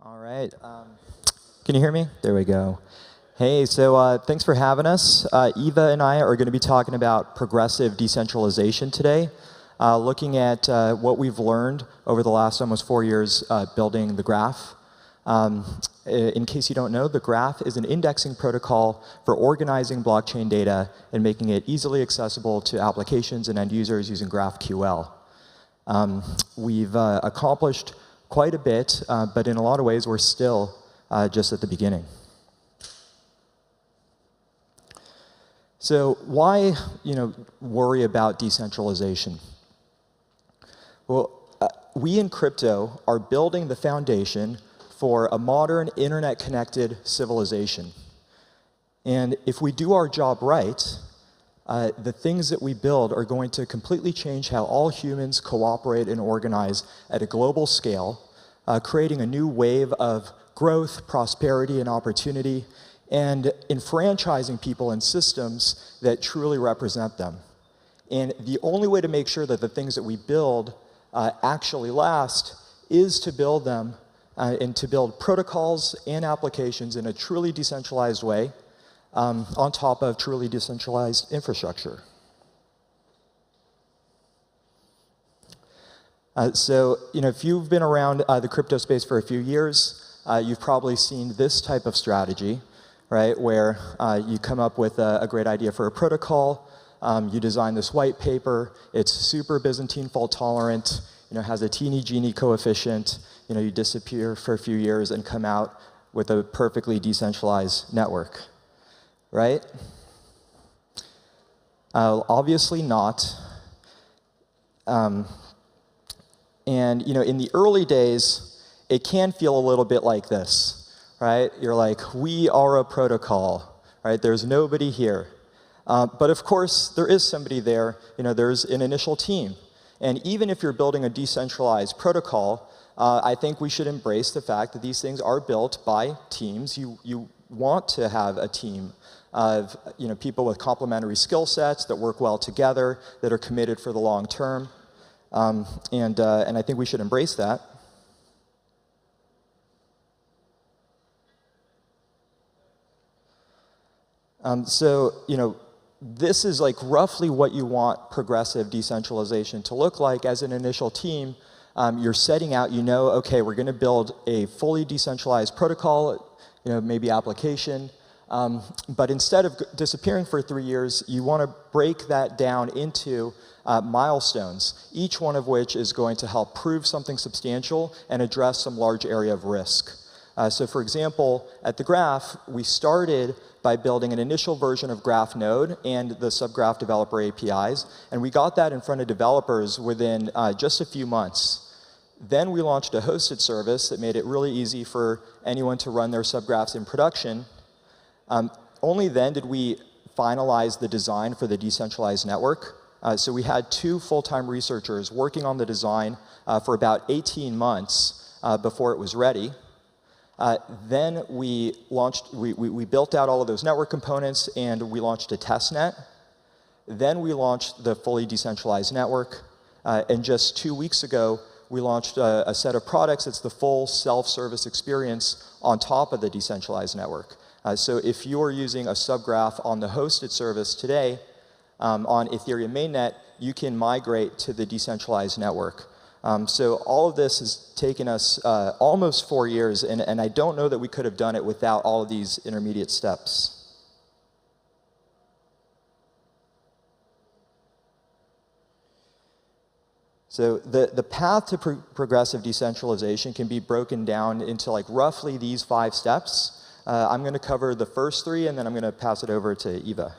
All right. Can you hear me? There we go. Hey, so thanks for having us. Eva and I are going to be talking about progressive decentralization today, looking at what we've learned over the last almost 4 years building the graph. In case you don't know, the graph is an indexing protocol for organizing blockchain data and making it easily accessible to applications and end users using GraphQL. We've accomplished quite a bit, but in a lot of ways, we're still just at the beginning. So why, worry about decentralization? Well, we in crypto are building the foundation for a modern internet-connected civilization. And if we do our job right, the things that we build are going to completely change how all humans cooperate and organize at a global scale, creating a new wave of growth, prosperity, and opportunity, and enfranchising people in systems that truly represent them. And the only way to make sure that the things that we build actually last is to build them and to build protocols and applications in a truly decentralized way on top of truly decentralized infrastructure. So, if you've been around the crypto space for a few years, you've probably seen this type of strategy, right, where you come up with a great idea for a protocol, you design this white paper, it's super Byzantine fault tolerant, has a teeny Gini coefficient, you disappear for a few years and come out with a perfectly decentralized network, right? Obviously not. And, in the early days, it can feel a little bit like this, right? You're like, we are a protocol, right? There's nobody here. But of course, there is somebody there. There's an initial team. And even if you're building a decentralized protocol, I think we should embrace the fact that these things are built by teams. You want to have a team of people with complementary skill sets that work well together, that are committed for the long term. And I think we should embrace that. This is like roughly what you want progressive decentralization to look like as an initial team. You're setting out, okay, we're going to build a fully decentralized protocol, maybe application. But instead of disappearing for 3 years, you want to break that down into milestones, each one of which is going to help prove something substantial and address some large area of risk. So for example, at the Graph, we started by building an initial version of Graph Node and the subgraph developer APIs, and we got that in front of developers within just a few months. Then we launched a hosted service that made it really easy for anyone to run their subgraphs in production. Only then did we finalize the design for the decentralized network. So we had 2 full-time researchers working on the design for about 18 months before it was ready. Then we built out all of those network components and we launched a testnet. Then we launched the fully decentralized network. And just 2 weeks ago, we launched a set of products. It's the full self-service experience on top of the decentralized network. So if you're using a subgraph on the hosted service today on Ethereum mainnet, you can migrate to the decentralized network. So all of this has taken us almost 4 years, and I don't know that we could have done it without all of these intermediate steps. So the path to progressive decentralization can be broken down into like roughly these 5 steps. I'm going to cover the first 3, and then I'm going to pass it over to Eva.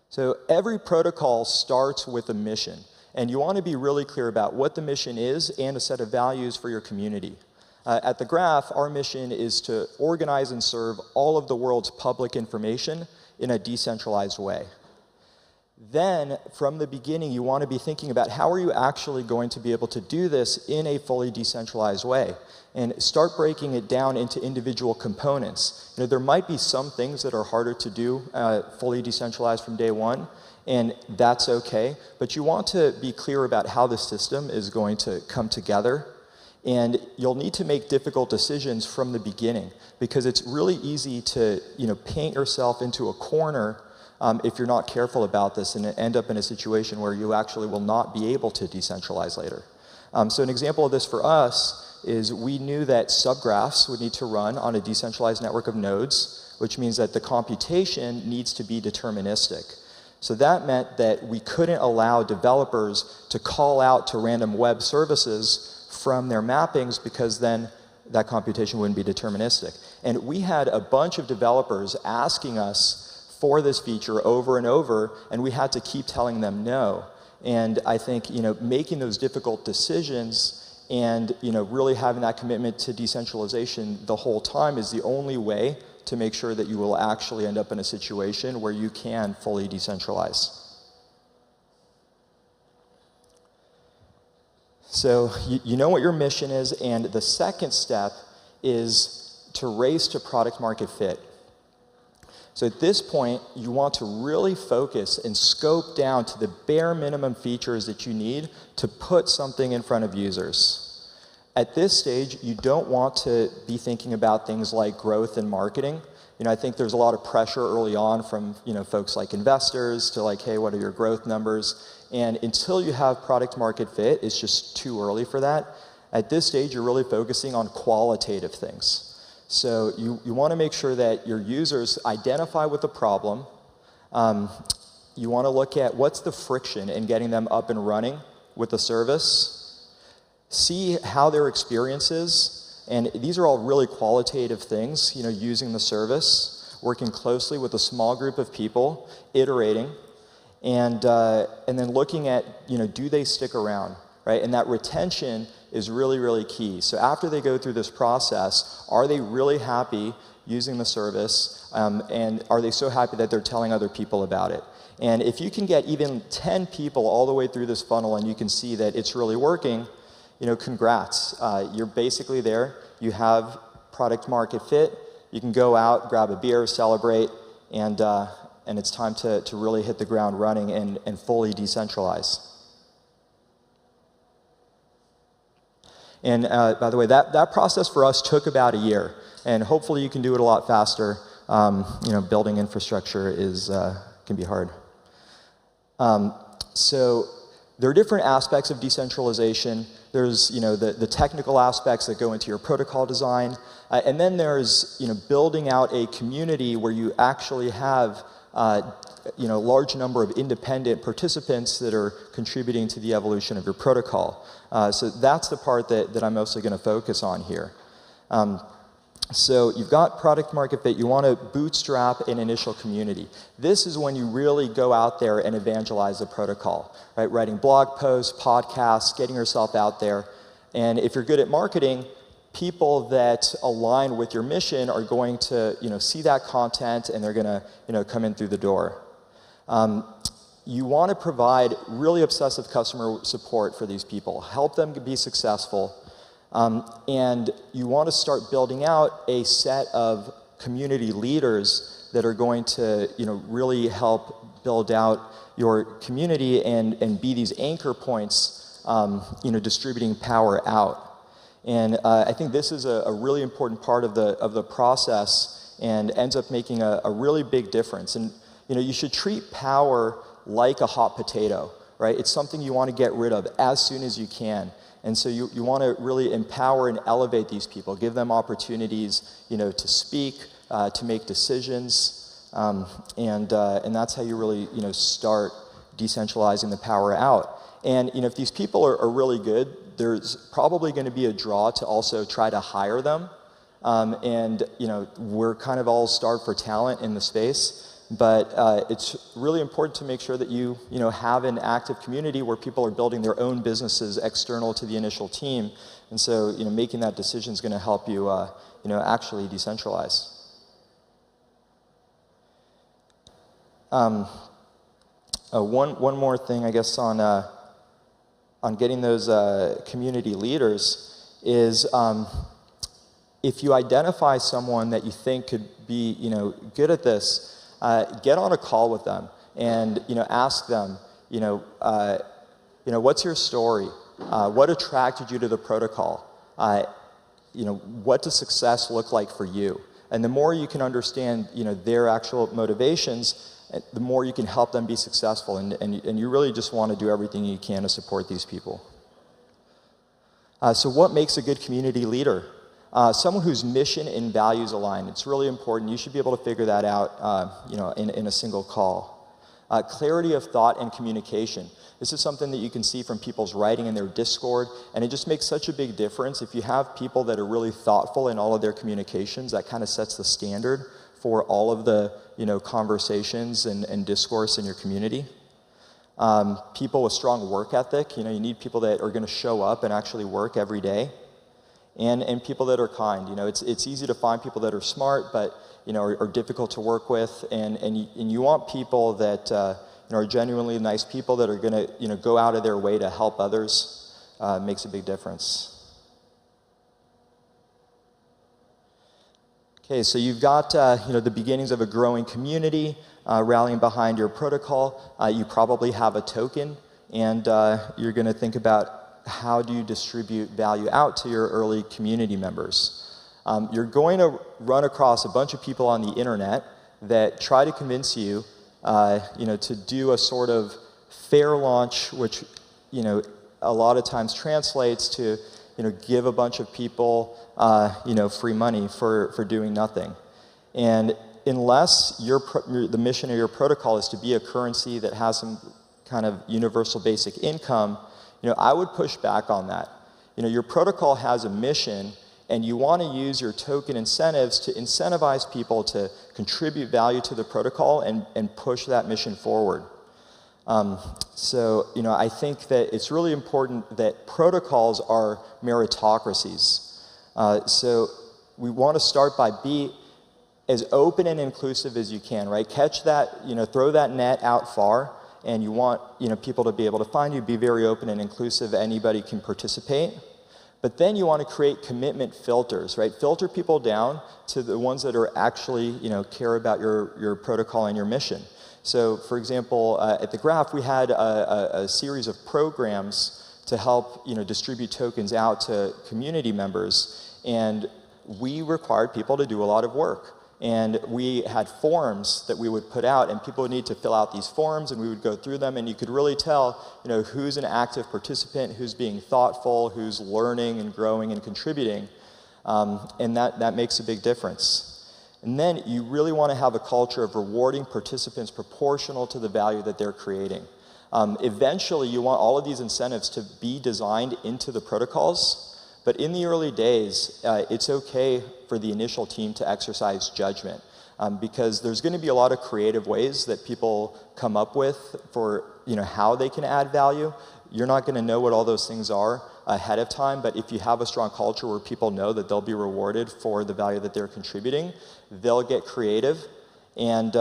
So every protocol starts with a mission, and you want to be really clear about what the mission is and a set of values for your community. At the Graph, our mission is to organize and serve all of the world's public information in a decentralized way. Then, from the beginning, you want to be thinking about how are you actually going to be able to do this in a fully decentralized way, and start breaking it down into individual components. There might be some things that are harder to do fully decentralized from day one, and that's okay, but you want to be clear about how the system is going to come together And you'll need to make difficult decisions from the beginning, because it's really easy to paint yourself into a corner if you're not careful about this and end up in a situation where you actually will not be able to decentralize later. So an example of this for us is we knew that subgraphs would need to run on a decentralized network of nodes, which means that the computation needs to be deterministic. So that meant that we couldn't allow developers to call out to random web services from their mappings, because then that computation wouldn't be deterministic. And we had a bunch of developers asking us for this feature over and over, and we had to keep telling them no. And I think making those difficult decisions and really having that commitment to decentralization the whole time is the only way to make sure that you will actually end up in a situation where you can fully decentralize. So you know what your mission is, and the second step is to race to product market fit. So at this point, you want to really focus and scope down to the bare minimum features that you need to put something in front of users. At this stage, you don't want to be thinking about things like growth and marketing. I think there's a lot of pressure early on from folks like investors to hey, what are your growth numbers? And until you have product market fit, it's just too early for that. At this stage, you're really focusing on qualitative things. So you want to make sure that your users identify with the problem. You want to look at what's the friction in getting them up and running with the service. See how their experience is, and these are all really qualitative things, using the service, working closely with a small group of people, iterating, and then looking at, do they stick around, right? And that retention is really, really key. So after they go through this process, are they really happy using the service, and are they so happy that they're telling other people about it? And if you can get even 10 people all the way through this funnel and you can see that it's really working, congrats. You're basically there. You have product market fit. You can go out, grab a beer, celebrate, and it's time to really hit the ground running and fully decentralize. And by the way, that process for us took about a year, and hopefully you can do it a lot faster. Building infrastructure can be hard. So there are different aspects of decentralization. There's the technical aspects that go into your protocol design, and then there's building out a community where you actually have a large number of independent participants that are contributing to the evolution of your protocol. So that's the part that I'm mostly going to focus on here. So you've got product market fit. You want to bootstrap an initial community. This is when you really go out there and evangelize the protocol, right? Writing blog posts, podcasts, getting yourself out there. And if you're good at marketing, people that align with your mission are going to see that content, and they're going to come in through the door. You want to provide really obsessive customer support for these people. Help them be successful. And you want to start building out a set of community leaders that are going to really help build out your community and be these anchor points, distributing power out. And I think this is a really important part of the process and ends up making a really big difference. And you should treat power like a hot potato, right? It's something you want to get rid of as soon as you can. And so you want to really empower and elevate these people, give them opportunities, to speak, to make decisions, and that's how you really, start decentralizing the power out. And if these people are really good, there's probably going to be a draw to also try to hire them. And we're kind of all starved for talent in the space. But it's really important to make sure that you have an active community where people are building their own businesses external to the initial team, and so making that decision is going to help you actually decentralize. One more thing, I guess, on getting those community leaders is if you identify someone that you think could be good at this. Get on a call with them and ask them, what's your story? What attracted you to the protocol? what does success look like for you? And the more you can understand, their actual motivations, the more you can help them be successful. And you really just want to do everything you can to support these people. So what makes a good community leader? Someone whose mission and values align. It's really important. You should be able to figure that out, in a single call. Clarity of thought and communication. This is something that you can see from people's writing in their Discord, and it just makes such a big difference. If you have people that are really thoughtful in all of their communications, that kind of sets the standard for all of the conversations and discourse in your community. People with strong work ethic. You need people that are going to show up and actually work every day. And people that are kind. It's easy to find people that are smart, but are difficult to work with, and you want people that are genuinely nice people that are going to go out of their way to help others. Makes a big difference. Okay, so you've got the beginnings of a growing community rallying behind your protocol. You probably have a token, and you're going to think about how do you distribute value out to your early community members. You're going to run across a bunch of people on the internet that try to convince you, to do a sort of fair launch, which, a lot of times translates to, give a bunch of people, free money for doing nothing. And unless the mission of your protocol is to be a currency that has some kind of universal basic income, I would push back on that. Your protocol has a mission, and you want to use your token incentives to incentivize people to contribute value to the protocol and push that mission forward. I think that it's really important that protocols are meritocracies. So we want to start by being as open and inclusive as you can, right? Catch that, throw that net out far, and you want people to be able to find you, be very open and inclusive, anybody can participate. But then you want to create commitment filters, right? Filter people down to the ones that are actually, care about your protocol and your mission. So, for example, at the Graph, we had a series of programs to help, distribute tokens out to community members, and we required people to do a lot of work. And we had forms that we would put out, and people would need to fill out these forms, and we would go through them, and you could really tell, who's an active participant, who's being thoughtful, who's learning and growing and contributing, and that makes a big difference. And then you really want to have a culture of rewarding participants proportional to the value that they're creating. Eventually, you want all of these incentives to be designed into the protocols. But in the early days, it's okay for the initial team to exercise judgment, because there's going to be a lot of creative ways that people come up with for how they can add value. You're not going to know what all those things are ahead of time, but if you have a strong culture where people know that they'll be rewarded for the value that they're contributing, they'll get creative. And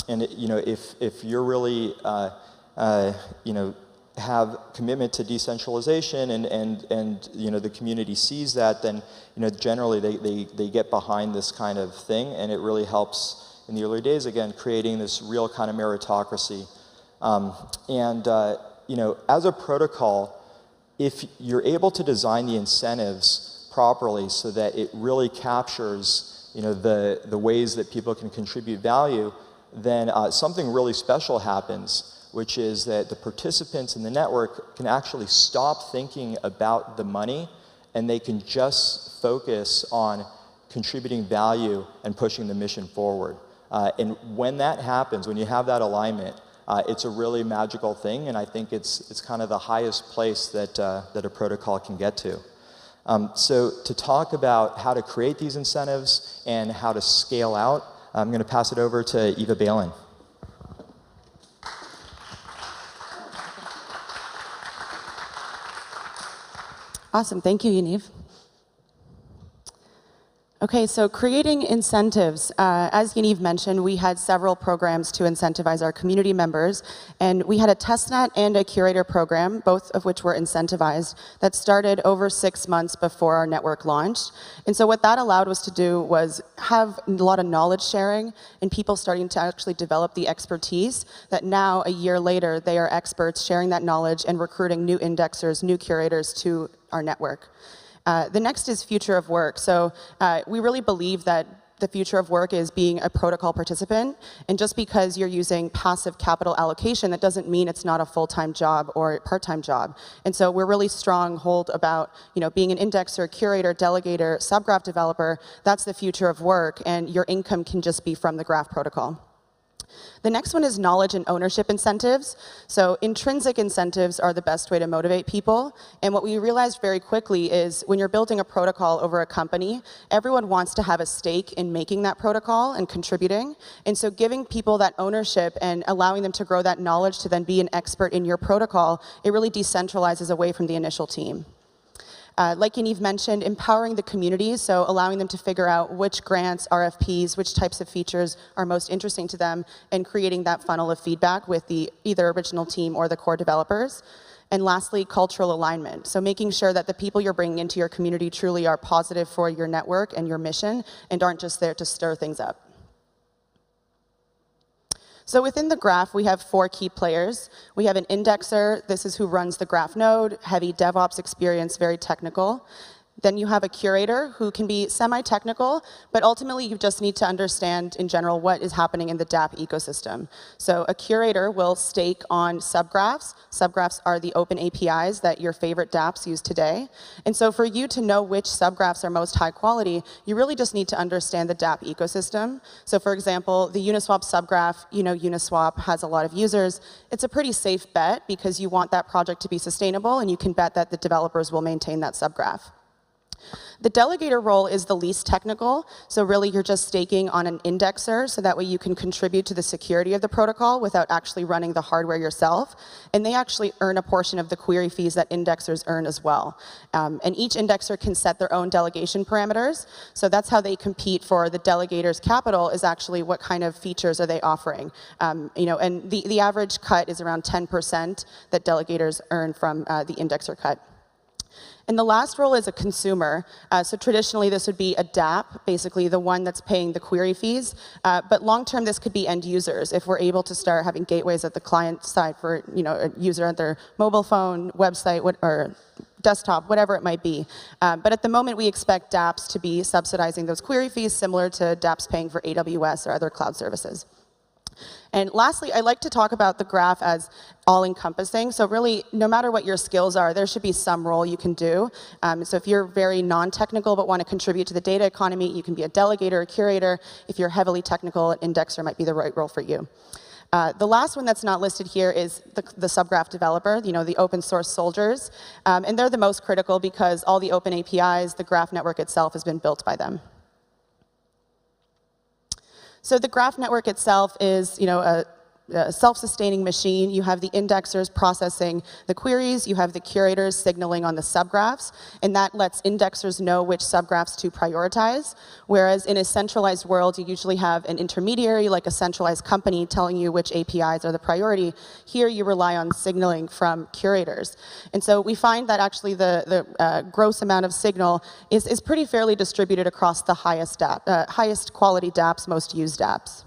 if you're really have commitment to decentralization and the community sees that, then generally they get behind this kind of thing, and it really helps in the early days, again, creating this real kind of meritocracy. As a protocol, if you're able to design the incentives properly so that it really captures the ways that people can contribute value, then something really special happens, which is that the participants in the network can actually stop thinking about the money, and they can just focus on contributing value and pushing the mission forward. And when that happens, when you have that alignment, it's a really magical thing, and I think it's kind of the highest place that a protocol can get to. So to talk about how to create these incentives and how to scale out, I'm going to pass it over to Eva Beylin. Awesome, thank you, Yaniv. Okay, so creating incentives. As Yaniv mentioned, we had several programs to incentivize our community members, and we had a testnet and a curator program, both of which were incentivized, that started over 6 months before our network launched. And so what that allowed us to do was have a lot of knowledge sharing and people starting to actually develop the expertise that now, a year later, they are experts sharing that knowledge and recruiting new indexers, new curators to our network. The next is future of work. So we really believe that the future of work is being a protocol participant, and just because you're using passive capital allocation, that doesn't mean it's not a full-time job or part-time job. And so we're really stronghold about being an indexer, curator, delegator, subgraph developer. That's the future of work, and your income can just be from the graph protocol. The next one is knowledge and ownership incentives. So intrinsic incentives are the best way to motivate people. And what we realized very quickly is when you're building a protocol over a company, everyone wants to have a stake in making that protocol and contributing. And so giving people that ownership and allowing them to grow that knowledge to then be an expert in your protocol, it really decentralizes away from the initial team. Like Yaniv mentioned, empowering the community, so allowing them to figure out which grants, RFPs, which types of features are most interesting to them, and creating that funnel of feedback with the either original team or the core developers. And lastly, cultural alignment. So making sure that the people you're bringing into your community truly are positive for your network and your mission and aren't just there to stir things up. So within the graph, we have 4 key players. We have an indexer. This is who runs the graph node, heavy DevOps experience, very technical. Then you have a curator who can be semi-technical, but ultimately you just need to understand in general what is happening in the DApp ecosystem. So a curator will stake on subgraphs. Subgraphs are the open APIs that your favorite dApps use today. And so for you to know which subgraphs are most high quality, you really just need to understand the DApp ecosystem. So for example, the Uniswap subgraph, Uniswap has a lot of users. It's a pretty safe bet because you want that project to be sustainable and you can bet that the developers will maintain that subgraph. The delegator role is the least technical, so really you're just staking on an indexer, so that way you can contribute to the security of the protocol without actually running the hardware yourself. And they actually earn a portion of the query fees that indexers earn as well. And each indexer can set their own delegation parameters, so that's how they compete for the delegator's capital, is actually what kind of features are they offering. And the average cut is around 10% that delegators earn from the indexer cut. And the last role is a consumer. So traditionally, this would be a dApp, basically the one that's paying the query fees. But long-term, this could be end users. If we're able to start having gateways at the client side for a user at their mobile phone, website, or desktop, whatever it might be. But at the moment, we expect dApps to be subsidizing those query fees, similar to dApps paying for AWS or other cloud services. And lastly, I like to talk about the graph as all-encompassing. So really, no matter what your skills are, there should be some role you can do. So if you're very non-technical but want to contribute to the data economy, you can be a delegator, a curator. If you're heavily technical, an indexer might be the right role for you. The last one that's not listed here is the subgraph developer, the open source soldiers. And they're the most critical because all the open APIs, the graph network itself has been built by them. So the graph network itself is, a self-sustaining machine. You have the indexers processing the queries. You have the curators signaling on the subgraphs. And that lets indexers know which subgraphs to prioritize. Whereas in a centralized world, you usually have an intermediary, like a centralized company, telling you which APIs are the priority. Here, you rely on signaling from curators. And so we find that actually the gross amount of signal is pretty fairly distributed across the highest quality dApps, most used dApps.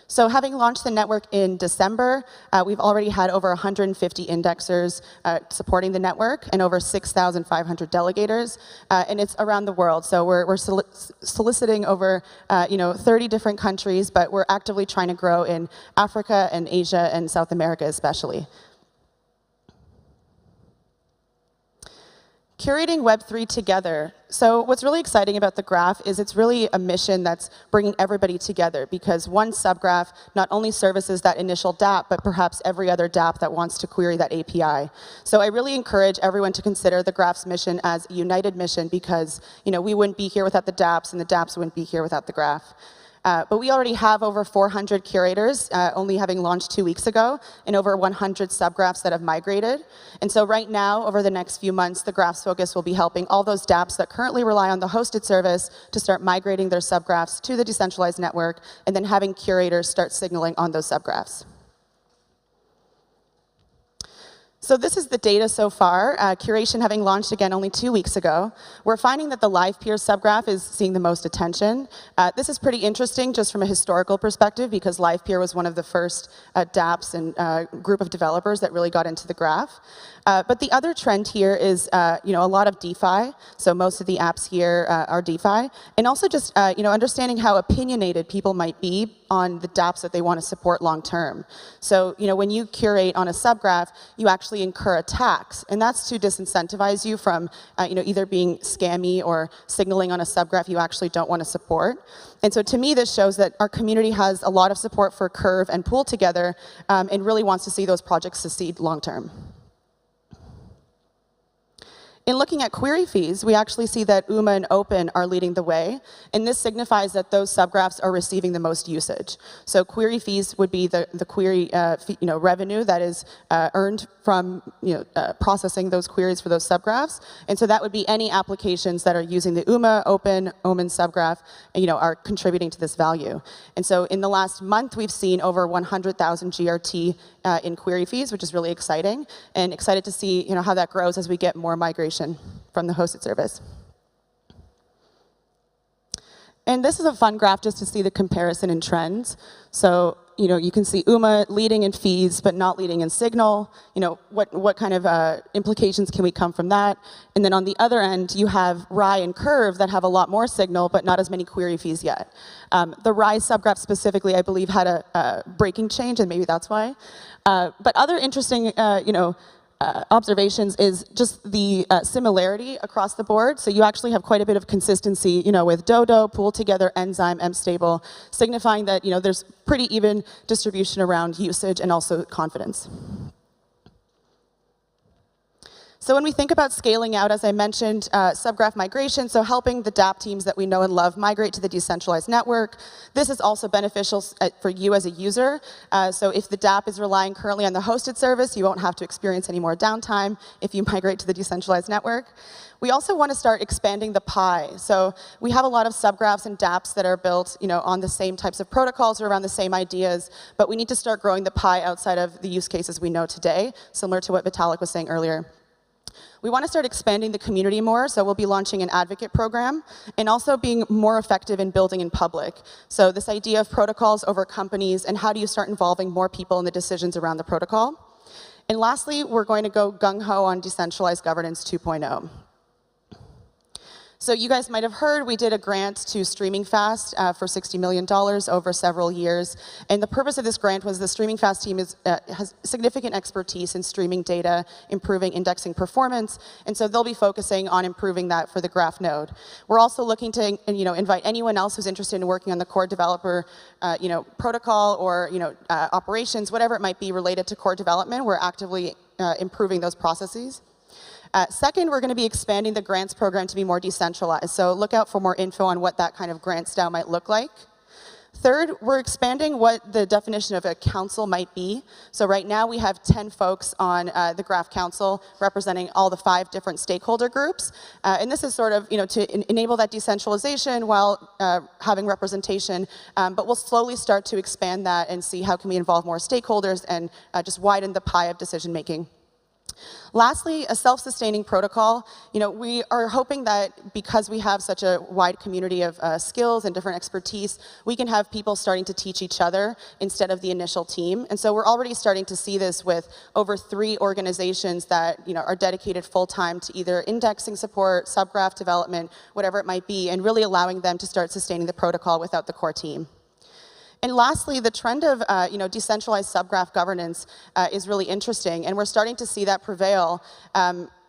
So having launched the network in December, we've already had over 150 indexers supporting the network and over 6,500 delegators, and it's around the world. So we're soliciting over 30 different countries, but we're actively trying to grow in Africa and Asia and South America especially. Curating Web3 together. So what's really exciting about the graph is it's really a mission that's bringing everybody together, because one subgraph not only services that initial dApp, but perhaps every other dApp that wants to query that API. So I really encourage everyone to consider the graph's mission as a united mission, because we wouldn't be here without the dApps, and the dApps wouldn't be here without the graph. But we already have over 400 curators, only having launched 2 weeks ago, and over 100 subgraphs that have migrated. And so right now, over the next few months, the graph's focus will be helping all those dApps that currently rely on the hosted service to start migrating their subgraphs to the decentralized network, and then having curators start signaling on those subgraphs. So this is the data so far, Curation having launched again only 2 weeks ago. We're finding that the live peer subgraph is seeing the most attention. This is pretty interesting just from a historical perspective because live peer was one of the first dApps and group of developers that really got into the graph. But the other trend here is a lot of DeFi. So most of the apps here are DeFi. And also just understanding how opinionated people might be on the dApps that they want to support long term. So when you curate on a subgraph, you actually incur a tax. And that's to disincentivize you from either being scammy or signaling on a subgraph you actually don't want to support. And so to me, this shows that our community has a lot of support for Curve and Pool Together and really wants to see those projects succeed long term. In looking at query fees, we actually see that UMA and Open are leading the way, and this signifies that those subgraphs are receiving the most usage. So query fees would be the query revenue that is earned from processing those queries for those subgraphs, and so that would be any applications that are using the UMA, Open subgraph, are contributing to this value. And so in the last month, we've seen over 100,000 GRT in query fees, which is really exciting, and excited to see how that grows as we get more migration from the hosted service. And this is a fun graph just to see the comparison in trends. So you can see UMA leading in fees, but not leading in signal. What kind of implications can we come from that? And then on the other end, you have Rye and Curve that have a lot more signal, but not as many query fees yet. The Rye subgraph specifically, I believe, had a breaking change, and maybe that's why. But other interesting, observations is just the similarity across the board. So you actually have quite a bit of consistency, with Dodo, Pool Together, Enzyme, Mstable, signifying that there's pretty even distribution around usage and also confidence. So when we think about scaling out, as I mentioned, subgraph migration, so helping the dApp teams that we know and love migrate to the decentralized network. This is also beneficial for you as a user. So if the dApp is relying currently on the hosted service, you won't have to experience any more downtime if you migrate to the decentralized network. We also want to start expanding the pie. So we have a lot of subgraphs and dApps that are built on the same types of protocols or around the same ideas, but we need to start growing the pie outside of the use cases we know today, similar to what Vitalik was saying earlier. We want to start expanding the community more, so we'll be launching an advocate program, and also being more effective in building in public. So this idea of protocols over companies, and how do you start involving more people in the decisions around the protocol. And lastly, we're going to go gung-ho on Decentralized Governance 2.0. So you guys might have heard we did a grant to Streaming Fast for $60 million over several years. And the purpose of this grant was the Streaming Fast team has significant expertise in streaming data, improving indexing performance. And so they'll be focusing on improving that for the graph node. We're also looking to invite anyone else who's interested in working on the core developer protocol or operations, whatever it might be related to core development. We're actively improving those processes. Second, we're going to be expanding the grants program to be more decentralized. So look out for more info on what that kind of grant style might look like. Third, we're expanding what the definition of a council might be. So right now we have 10 folks on the Graph Council representing all the 5 different stakeholder groups. And this is sort of to enable that decentralization while having representation. But we'll slowly start to expand that and see how can we involve more stakeholders and just widen the pie of decision making. Lastly, a self-sustaining protocol. We are hoping that because we have such a wide community of skills and different expertise, we can have people starting to teach each other instead of the initial team. And so we're already starting to see this with over 3 organizations that are dedicated full-time to either indexing support, subgraph development, whatever it might be, and really allowing them to start sustaining the protocol without the core team. And lastly, the trend of decentralized subgraph governance is really interesting, and we're starting to see that prevail.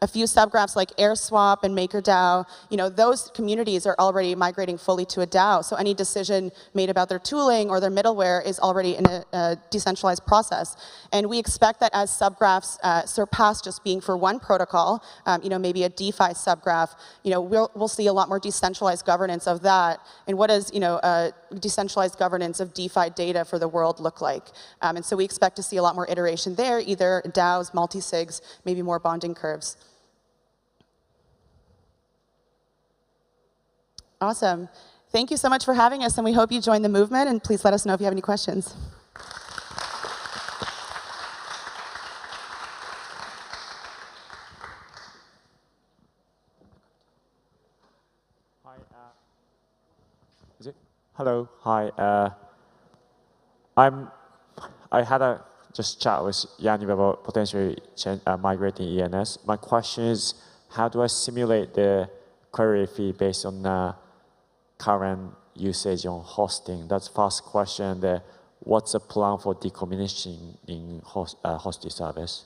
A few subgraphs like AirSwap and MakerDAO, those communities are already migrating fully to a DAO. So any decision made about their tooling or their middleware is already in a decentralized process. And we expect that as subgraphs surpass just being for one protocol, maybe a DeFi subgraph, we'll see a lot more decentralized governance of that. And what does decentralized governance of DeFi data for the world look like? And so we expect to see a lot more iteration there, either DAOs, multi-sigs, maybe more bonding curves. Awesome. Thank you so much for having us, and we hope you join the movement, and please let us know if you have any questions. Hello. Hi. I had a just chat with Yaniv about potentially migrating ENS. My question is, how do I simulate the query fee based on current usage on hosting? That's the first question. What's the plan for decommissioning in hosted service?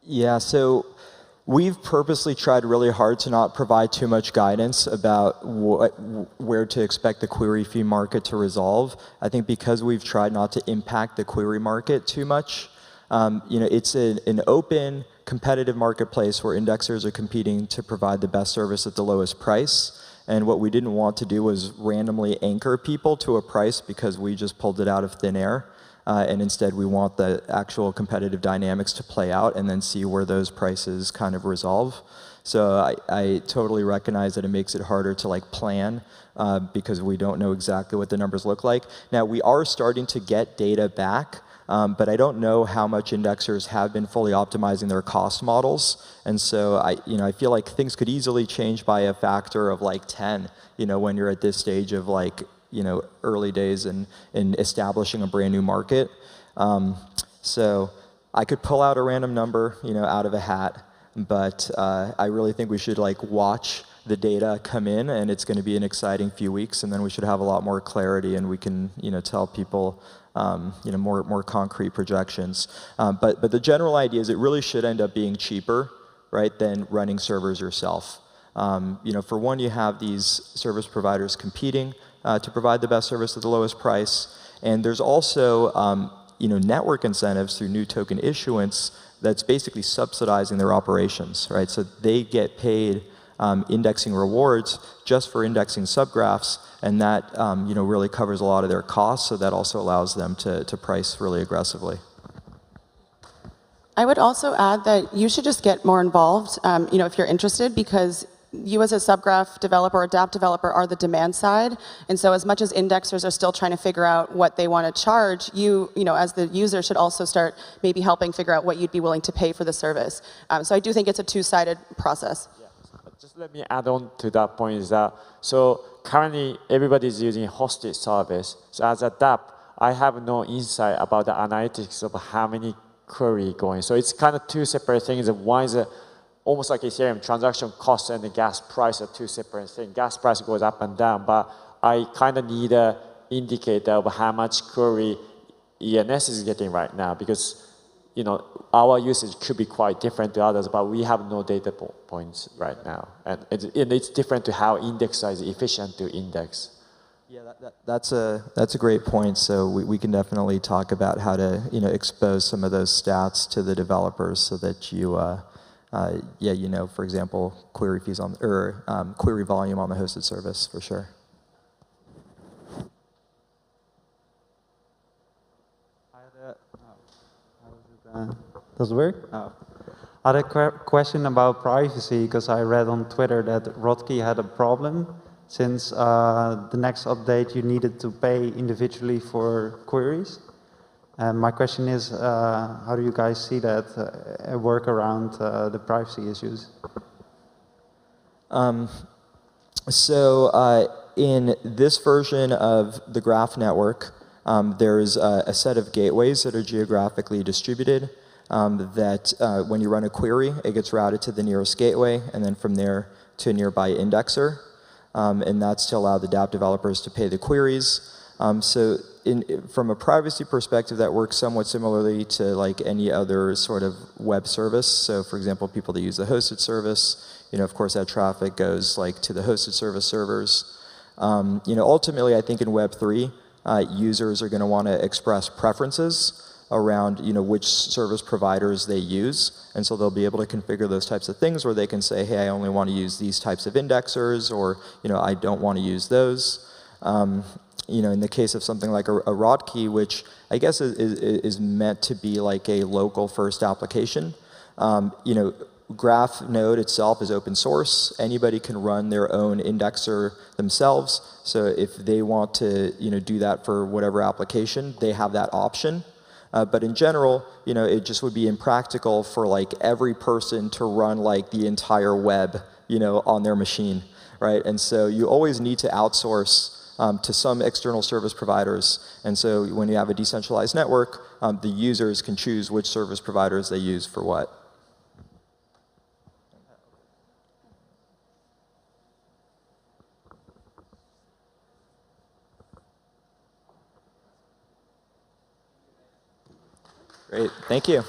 Yeah, so we've purposely tried really hard to not provide too much guidance about where to expect the query fee market to resolve. I think because we've tried not to impact the query market too much, it's an open, competitive marketplace where indexers are competing to provide the best service at the lowest price. And what we didn't want to do was randomly anchor people to a price because we just pulled it out of thin air. And instead, we want the actual competitive dynamics to play out and then see where those prices kind of resolve. So I totally recognize that it makes it harder to plan because we don't know exactly what the numbers look like. Now, we are starting to get data back, but I don't know how much indexers have been fully optimizing their cost models. And so I feel like things could easily change by a factor of 10, when you're at this stage of early days in establishing a brand new market. So I could pull out a random number, out of a hat, but I really think we should watch the data come in, and it's going to be an exciting few weeks, and then we should have a lot more clarity, and we can tell people more concrete projections. But the general idea is it really should end up being cheaper, right, than running servers yourself. For one, you have these service providers competing to provide the best service at the lowest price. And there's also network incentives through new token issuance that's basically subsidizing their operations, right? So they get paid indexing rewards just for indexing subgraphs, and that really covers a lot of their costs, so that also allows them to price really aggressively. I would also add that you should just get more involved, if you're interested, because you as a subgraph developer or dApp developer are the demand side. And so as much as indexers are still trying to figure out what they want to charge, you as the user should also start maybe helping figure out what you'd be willing to pay for the service. So I do think it's a two-sided process. Yeah. Just let me add on to that point is that, so currently everybody is using hosted service. So as a dApp, I have no insight about the analytics of how many query going. So it's kind of two separate things. One is almost like Ethereum, transaction cost and the gas price are two separate things. Gas price goes up and down, but I kind of need an indicator of how much query ENS is getting right now, because our usage could be quite different to others, but we have no data points right now. And it's different to how indexer is efficient to index. Yeah, that's a great point. So we can definitely talk about how to expose some of those stats to the developers so that you for example, query fees query volume on the hosted service for sure. Does it work? Oh. I had a question about privacy, because I read on Twitter that Rodkey had a problem since the next update you needed to pay individually for queries. And my question is, how do you guys see that work around the privacy issues? So in this version of the graph network, there's a set of gateways that are geographically distributed that when you run a query, it gets routed to the nearest gateway, and then from there to a nearby indexer. And that's to allow the dApp developers to pay the queries. So from a privacy perspective, that works somewhat similarly to any other sort of web service. So for example, people that use the hosted service, of course that traffic goes to the hosted service servers. Ultimately, I think in Web3, users are going to want to express preferences around which service providers they use, and so they'll be able to configure those types of things where they can say, hey, I only want to use these types of indexers, or I don't want to use those. In the case of something like a Rodkey, which I guess is meant to be like a local first application, Graph node itself is open source. Anybody can run their own indexer themselves. So if they want to do that for whatever application, they have that option. But in general, it just would be impractical for every person to run the entire web, on their machine, right? And so you always need to outsource to some external service providers. And so when you have a decentralized network, the users can choose which service providers they use for what. Great, thank you.